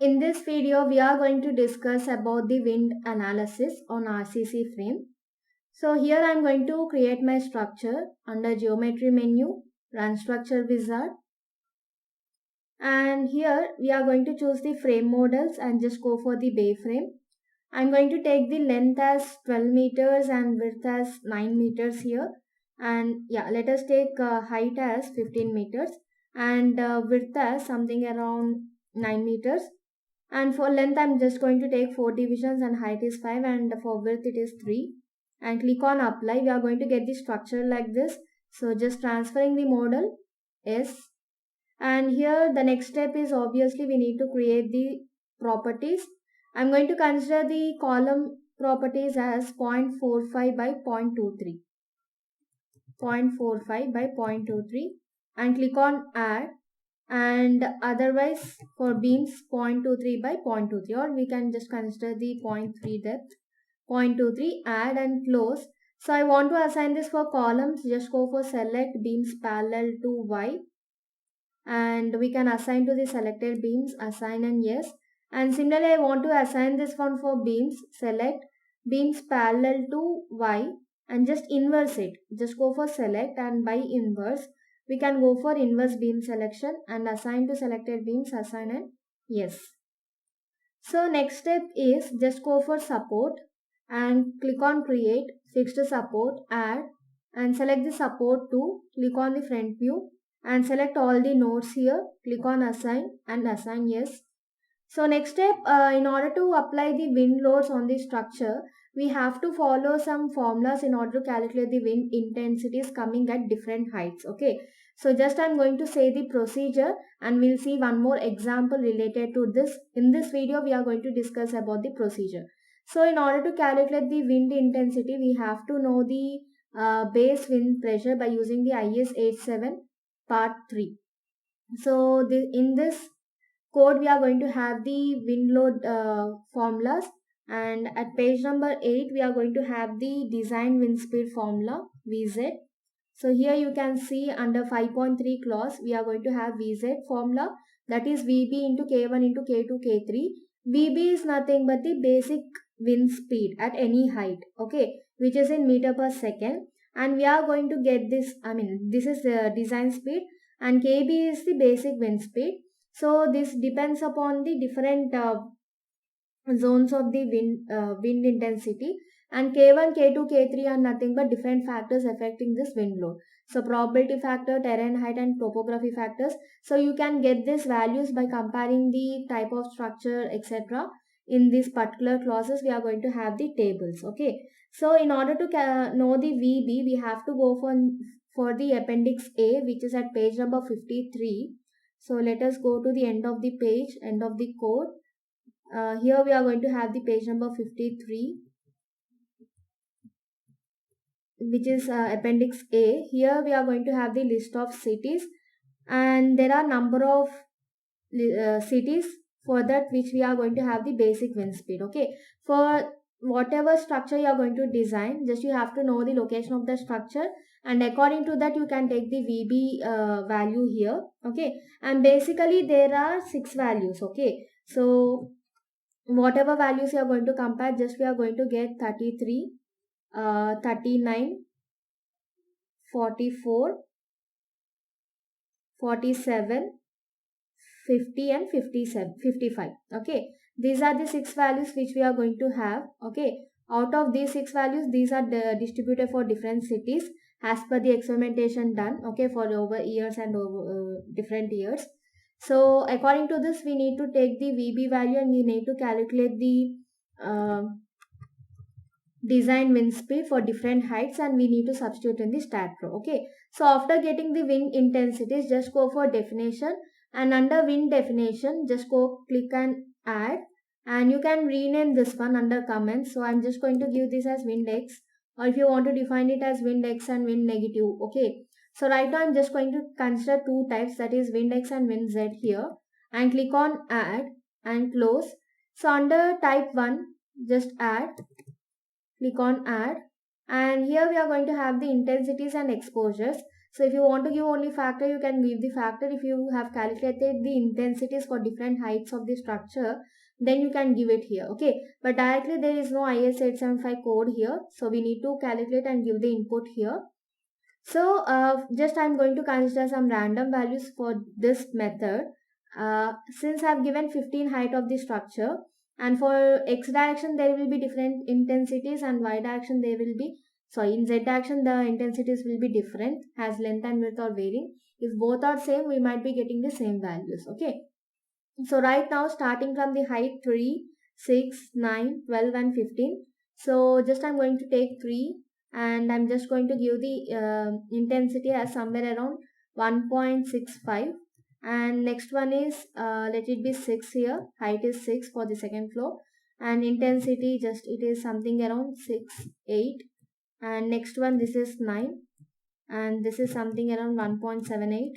In this video, we are going to discuss about the wind analysis on RCC frame. So here I am going to create my structure under geometry menu, run structure wizard. And here we are going to choose the frame models and just go for the bay frame. I'm going to take the length as 12 meters and width as 9 meters here. And yeah, let us take height as 15 meters and width as something around 9 meters. And for length, I'm just going to take 4 divisions and height is 5 and for width it is 3. And click on apply. We are going to get the structure like this. So just transferring the model. Yes. And here the next step is obviously we need to create the properties. I'm going to consider the column properties as 0.45 by 0.23. 0.45 by 0.23 and click on add. And otherwise for beams 0.23 by 0.23, or we can just consider the 0.3 depth. 0.23, add and close. So I want to assign this for columns. Just go for select beams parallel to Y and we can assign to the selected beams, assign and yes. And similarly I want to assign this one for beams, select beams parallel to Y and just inverse it. Just go for select and by inverse we can go for inverse beam selection and assign to selected beams, assign and yes. So next step is just go for support and click on create, fixed support, add and select the support to, click on the front view and select all the nodes here, click on assign and assign yes. So next step, in order to apply the wind loads on the structure, we have to follow some formulas in order to calculate the wind intensities coming at different heights. Okay. So just I'm going to say the procedure and we'll see one more example related to this. In this video, we are going to discuss about the procedure. So in order to calculate the wind intensity, we have to know the base wind pressure by using the IS 87 part 3. So in this code we are going to have the wind load formulas, and at page number 8 we are going to have the design wind speed formula Vz. So here you can see under 5.3 clause we are going to have Vz formula, that is Vb into K1 into K2 K3. Vb is nothing but the basic wind speed at any height, okay, which is in meter per second, and we are going to get this, this is the design speed, and Kb is the basic wind speed. So this depends upon the different zones of the wind intensity, and K1, K2, K3 are nothing but different factors affecting this wind load. So probability factor, terrain height and topography factors. So you can get these values by comparing the type of structure, etc. In these particular clauses we are going to have the tables. Okay. So in order to know the VB, we have to go for the appendix A, which is at page number 53. So let us go to the end of the page, end of the code. Here we are going to have the page number 53, which is appendix A. Here we are going to have the list of cities, and there are number of cities for that which we are going to have the basic wind speed. Okay, for whatever structure you are going to design, just you have to know the location of the structure, and according to that you can take the VB value here. Okay, and basically there are 6 values. Okay, so whatever values you are going to compare, just we are going to get 33, 39, 44, 47, 50 and 55. Okay, these are the 6 values which we are going to have. Okay, out of these 6 values, these are distributed for different cities as per the experimentation done, okay, for over years and over different years. So according to this we need to take the VB value and we need to calculate the design wind speed for different heights, and we need to substitute in the StatPro. Okay, so after getting the wind intensities, just go for definition, and under wind definition just go click and add, and you can rename this one under comments. So I'm just going to give this as wind X, or if you want to define it as wind X and wind negative. Okay, so right now I'm just going to consider 2 types, that is wind X and wind Z here, and click on add and close. So under type 1 just add, click on add, and here we are going to have the intensities and exposures. So if you want to give only factor, you can give the factor. If you have calculated the intensities for different heights of the structure, then you can give it here. Okay, but directly there is no IS 875 code here, so we need to calculate and give the input here. So just I'm going to consider some random values for this method. Since I've given 15 height of the structure, and for x direction there will be different intensities, and y direction there will be, sorry, in z direction the intensities will be different as length and width are varying. If both are same, we might be getting the same values. Okay. So right now, starting from the height 3, 6, 9, 12 and 15. So just I'm going to take 3 and I'm just going to give the intensity as somewhere around 1.65. And next one is, let it be 6 here. Height is 6 for the second floor. And intensity, just it is something around 6, 8. And next one, this is 9. And this is something around 1.78.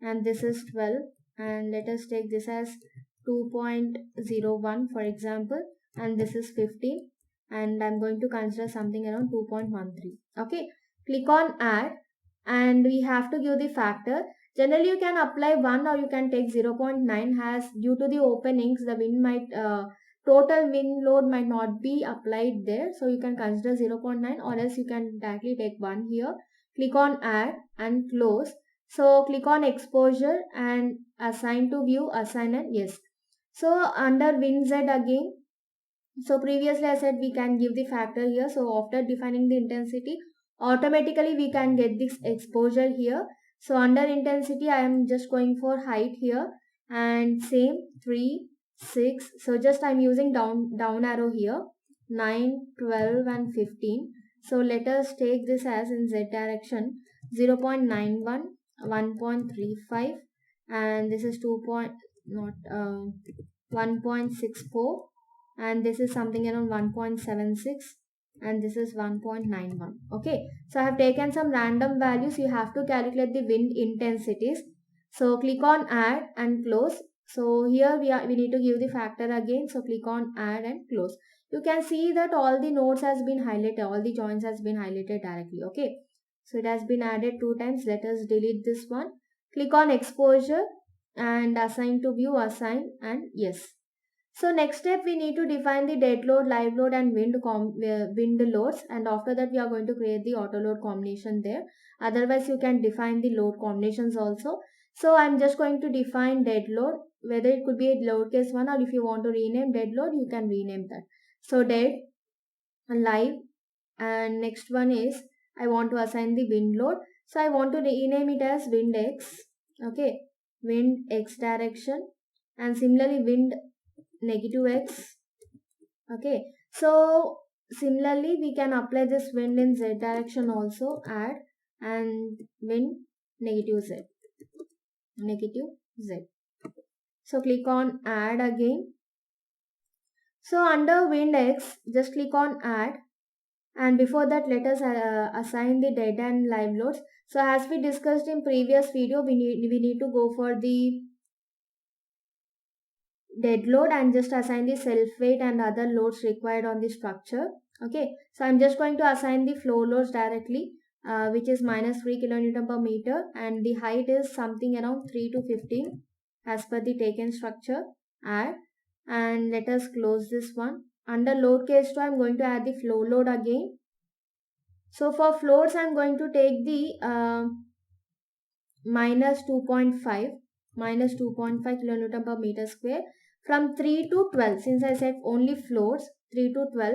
And this is 12, and let us take this as 2.01 for example, and this is 15, and I'm going to consider something around 2.13. Okay, click on add, and we have to give the factor. Generally you can apply 1 or you can take 0.9, as due to the openings the wind might total wind load might not be applied there, so you can consider 0.9, or else you can directly take 1 here. Click on add and close. So click on exposure and assign to view, assign and yes. So under WinZ again, so previously I said we can give the factor here. So after defining the intensity, automatically we can get this exposure here. So under intensity, I am just going for height here, and same 3, 6. So just I am using down arrow here, 9, 12 and 15. So let us take this as in Z direction 0.91, 1.35, and this is 2 point, not 1.64, and this is something around 1.76, and this is 1.91. Okay, so I have taken some random values. You have to calculate the wind intensities. So click on add and close. So here we need to give the factor again. So click on add and close. You can see that all the nodes has been highlighted, all the joints has been highlighted directly. Okay, so it has been added 2 times. Let us delete this one. Click on exposure and assign to view, assign and yes. So next step, we need to define the dead load, live load and wind loads, and after that we are going to create the auto load combination there. Otherwise you can define the load combinations also. So I'm just going to define dead load, whether it could be a lowercase one, or if you want to rename dead load, you can rename that. So dead, live, and next one is I want to assign the wind load. So I want to rename it as wind x. Okay, wind x direction, and similarly wind negative x. Okay, so similarly we can apply this wind in z direction also, add, and wind negative z, negative z. So click on add again. So under wind x, just click on add, and before that let us assign the dead and live loads. So as we discussed in previous video, we need to go for the dead load and just assign the self weight and other loads required on the structure. Okay, so I'm just going to assign the flow loads directly, which is minus 3 kilonewton per meter, and the height is something around 3 to 15 as per the taken structure. Add, and let us close this one. Under load case 2, I'm going to add the flow load again. So for floats, I'm going to take the minus 2.5 kilonewton per meter square from 3 to 12, since I said only floors 3 to 12.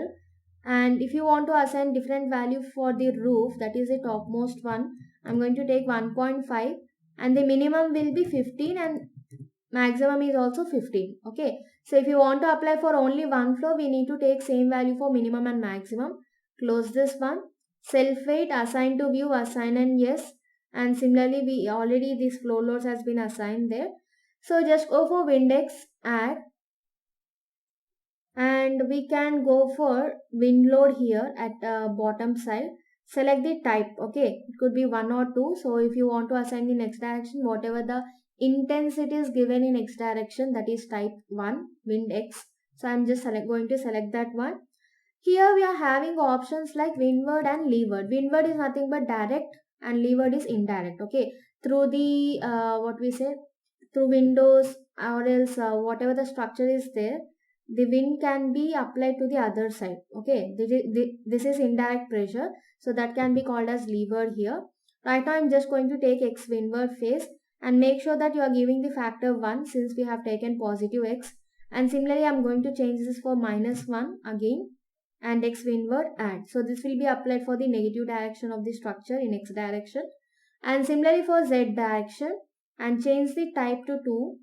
And if you want to assign different value for the roof, that is the topmost one, I'm going to take 1.5, and the minimum will be 15 and maximum is also 15. Okay, so if you want to apply for only one floor, we need to take same value for minimum and maximum. Close this one. Self weight, assign to view, assign and yes. And similarly we already this flow loads has been assigned there. So just go for Windex, add, and we can go for wind load here at bottom side. Select the type. Okay, it could be 1 or 2. So if you want to assign the next direction, whatever the intensity is given in x direction, that is type 1, wind x. So I'm just going to select that one. Here we are having options like windward and leeward. Windward is nothing but direct, and leeward is indirect. Okay, through the what we say, through windows or else whatever the structure is there, the wind can be applied to the other side. Okay, this is indirect pressure, so that can be called as leeward here. Right now I'm just going to take x windward phase and make sure that you are giving the factor 1 since we have taken positive x, and similarly I'm going to change this for -1 again and x windward add. So this will be applied for the negative direction of the structure in x direction, and similarly for z direction, and change the type to 2.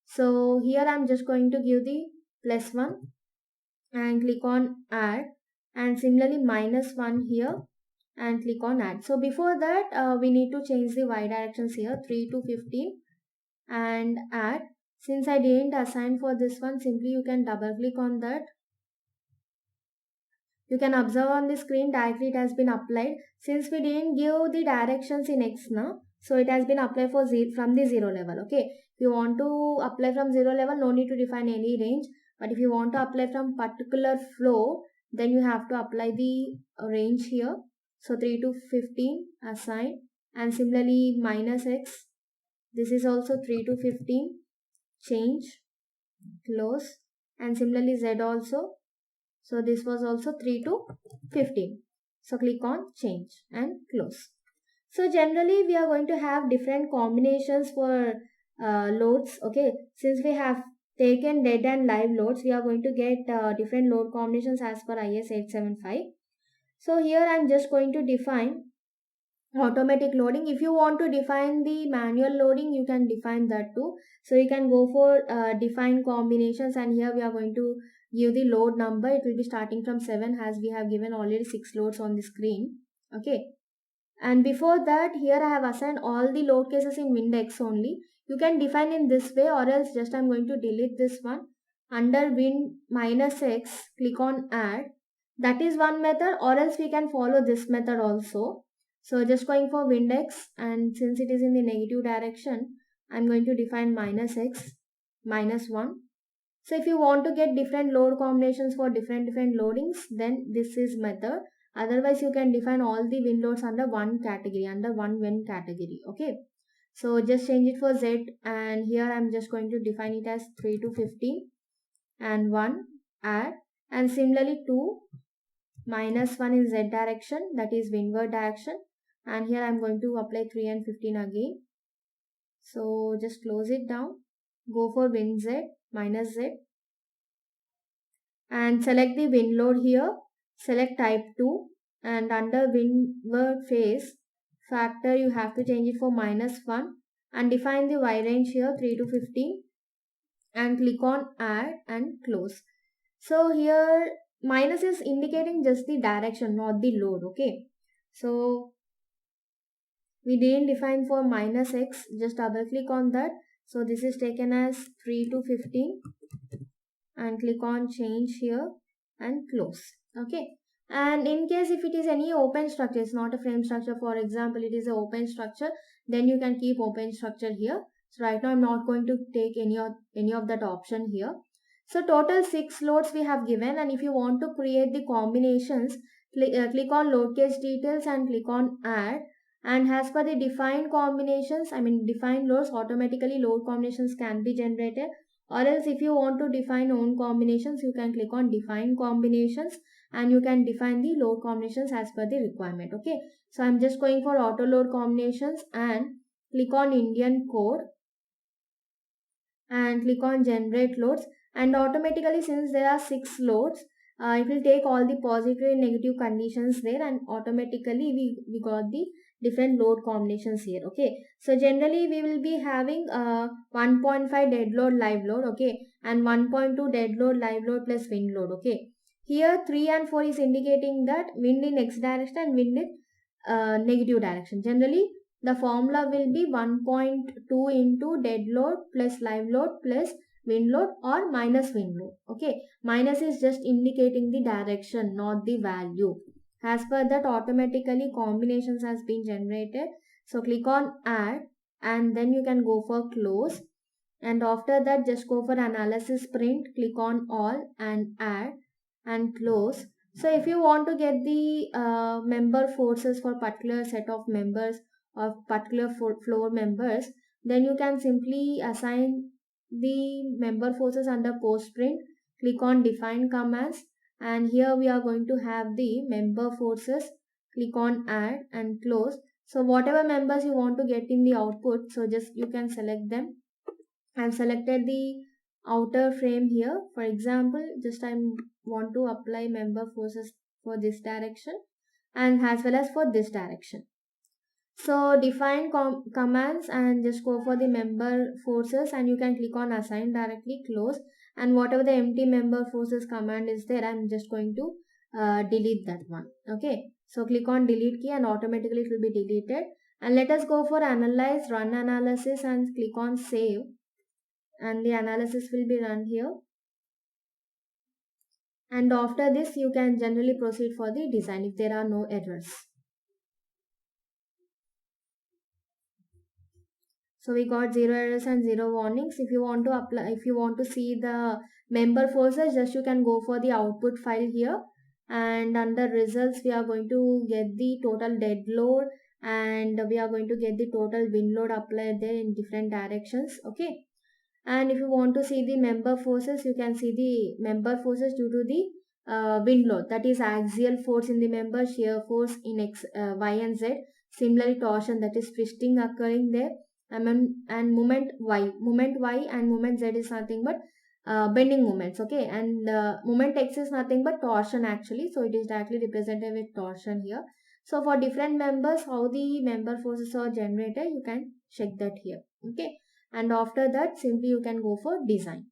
So here I'm just going to give the +1 and click on add, and similarly -1 here and click on add. So before that we need to change the y directions here, 3 to 15 and add. Since I didn't assign for this one, simply you can double click on that. You can observe on the screen directly it has been applied. Since we didn't give the directions in x now, so it has been applied for from the 0 level. Okay, if you want to apply from 0 level, no need to define any range. But if you want to apply from particular flow, then you have to apply the range here. So 3 to 15 assign, and similarly -x. This is also 3 to 15. Change, close, and similarly z also. So this was also 3 to 15. So click on change and close. So generally we are going to have different combinations for loads. Okay, since we have taken dead and live loads, we are going to get different load combinations as per IS 875. So here I am just going to define automatic loading. If you want to define the manual loading, you can define that too. So you can go for define combinations, and here we are going to give the load number. It will be starting from 7 as we have given already 6 loads on the screen. Okay, and before that here I have assigned all the load cases in Windex only. You can define in this way, or else just I'm going to delete this one. Under Win -x, click on add. That is one method, or else we can follow this method also. So just going for Windex, and since it is in the negative direction, I'm going to define -x, -1. So if you want to get different load combinations for different loadings, then this is method. Otherwise, you can define all the wind loads under one category, under one wind category. Okay. So just change it for Z, and here I'm just going to define it as 3 to 15 and 1 add, and similarly 2 -1 in Z direction, that is windward direction, and here I'm going to apply 3 and 15 again. So just close it down, go for wind Z, -Z, and select the wind load here, select type 2, and under windward phase factor you have to change it for -1, and define the Y range here 3 to 15 and click on add and close. So here minus is indicating just the direction, not the load. Okay, so we didn't define for -x, just double click on that. So this is taken as 3 to 15 and click on change here and close. Okay, and in case if it is any open structure, it's not a frame structure, for example it is an open structure, then you can keep open structure here. So right now I'm not going to take any of that option here. So total 6 loads we have given, and if you want to create the combinations, click on load case details and click on add, and as per the defined combinations, defined loads, automatically load combinations can be generated. Or else if you want to define own combinations, you can click on define combinations, and you can define the load combinations as per the requirement. Okay, so I'm just going for auto load combinations and click on Indian code and click on generate loads, and automatically, since there are 6 loads, it will take all the positive and negative conditions there, and automatically we got the different load combinations here. Okay, so generally we will be having 1.5 dead load live load, okay, and 1.2 dead load live load plus wind load. Okay, here 3 and 4 is indicating that wind in x direction and wind in negative direction. Generally the formula will be 1.2 into dead load plus live load plus wind load or minus wind load. Okay, minus is just indicating the direction, not the value. As per that, automatically combinations has been generated. So click on add, and then you can go for close, and after that just go for analysis print, click on all and add and close. So if you want to get the member forces for particular set of members or particular floor members, then you can simply assign the member forces under post print. Click on define commands, and here we are going to have the member forces. Click on add and close. So whatever members you want to get in the output, so just you can select them. I've selected the outer frame here. For example, just I want to apply member forces for this direction and as well as for this direction. So define commands and just go for the member forces, and you can click on assign directly, close, and whatever the empty member forces command is there, I'm just going to delete that one. Okay, so click on delete key and automatically it will be deleted. And let us go for analyze, run analysis, and click on save, and the analysis will be run here. And after this you can generally proceed for the design if there are no errors. So we got 0 errors and 0 warnings. If you want to apply, if you want to see the member forces, just you can go for the output file here, and under results we are going to get the total dead load, and we are going to get the total wind load applied there in different directions. Okay, and if you want to see the member forces, you can see the member forces due to the wind load, that is axial force in the member, shear force in y and z, similarly torsion, that is twisting occurring there, and moment y and moment z is nothing but bending moments. Okay, and moment x is nothing but torsion actually, so it is directly represented with torsion here. So for different members, how the member forces are generated, you can check that here. Okay, and after that simply you can go for design.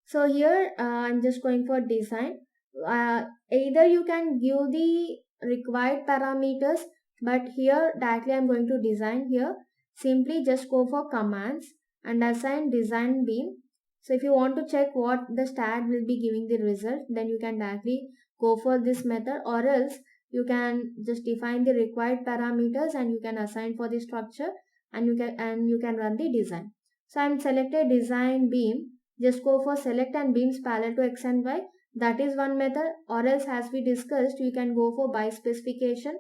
So here I'm just going for design. Either you can give the required parameters, but here directly I'm going to design here. Simply just go for commands and assign design beam. So if you want to check what the stat will be giving the result, then you can directly go for this method, or else you can just define the required parameters and you can assign for the structure, and you can run the design. So I'm selected design beam. Just go for select and beams parallel to x and y. That is one method, or else as we discussed, you can go for by specification,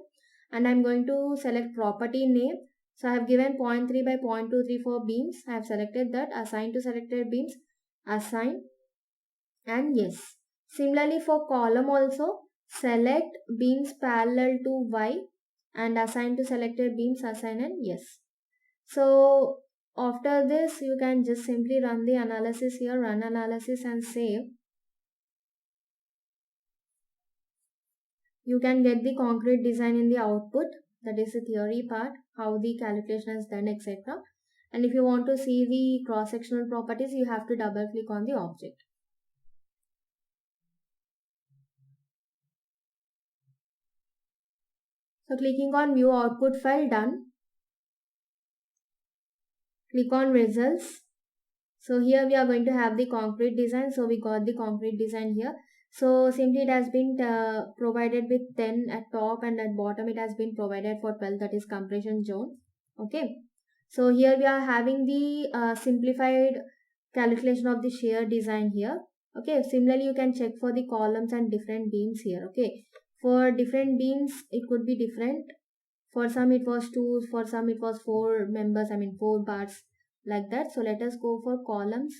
and I'm going to select property name. So I have given 0.3 by 0.23 for beams. I have selected that, assign to selected beams, assign, and yes. Similarly for column also, select beams parallel to y and assign to selected beams, assign, and yes. So after this you can just simply run the analysis here, run analysis and save. You can get the concrete design in the output, that is the theory part, how the calculation is done, etc. And if you want to see the cross-sectional properties, you have to double click on the object. So clicking on view output file, done. Click on results. So here we are going to have the concrete design. So we got the concrete design here. So simply it has been provided with 10 at top, and at bottom it has been provided for 12, that is compression zone. Okay. So here we are having the simplified calculation of the shear design here. Okay. Similarly, you can check for the columns and different beams here. Okay. For different beams, it could be different. For some it was 2, for some it was 4 members, 4 bars, like that. So let us go for columns.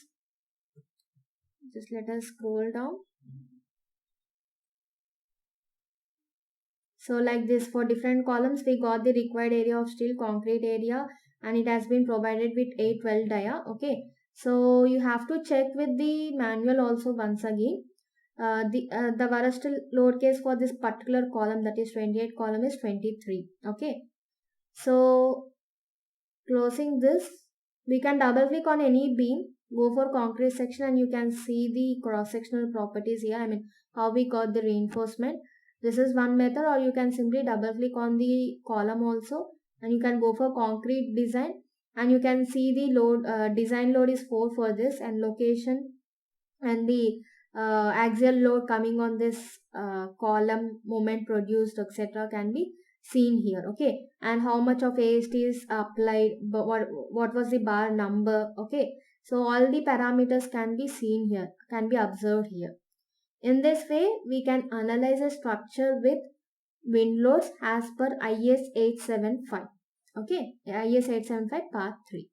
Just let us scroll down. So like this, for different columns we got the required area of steel, concrete area, and it has been provided with 812 dia. Okay, so you have to check with the manual also once again. The worst load case for this particular column, that is 28 column, is 23. Okay, so closing this, we can double click on any beam, go for concrete section, and you can see the cross sectional properties here. How we got the reinforcement. This is one method, or you can simply double click on the column also, and you can go for concrete design, and you can see the load, design load is 4 for this, and location and the axial load coming on this column, moment produced, etc. can be seen here. Okay, and how much of AST is applied, but what was the bar number. Okay, so all the parameters can be seen here, can be observed here. In this way, we can analyze a structure with wind loads as per IS 875. Okay, IS 875 part 3.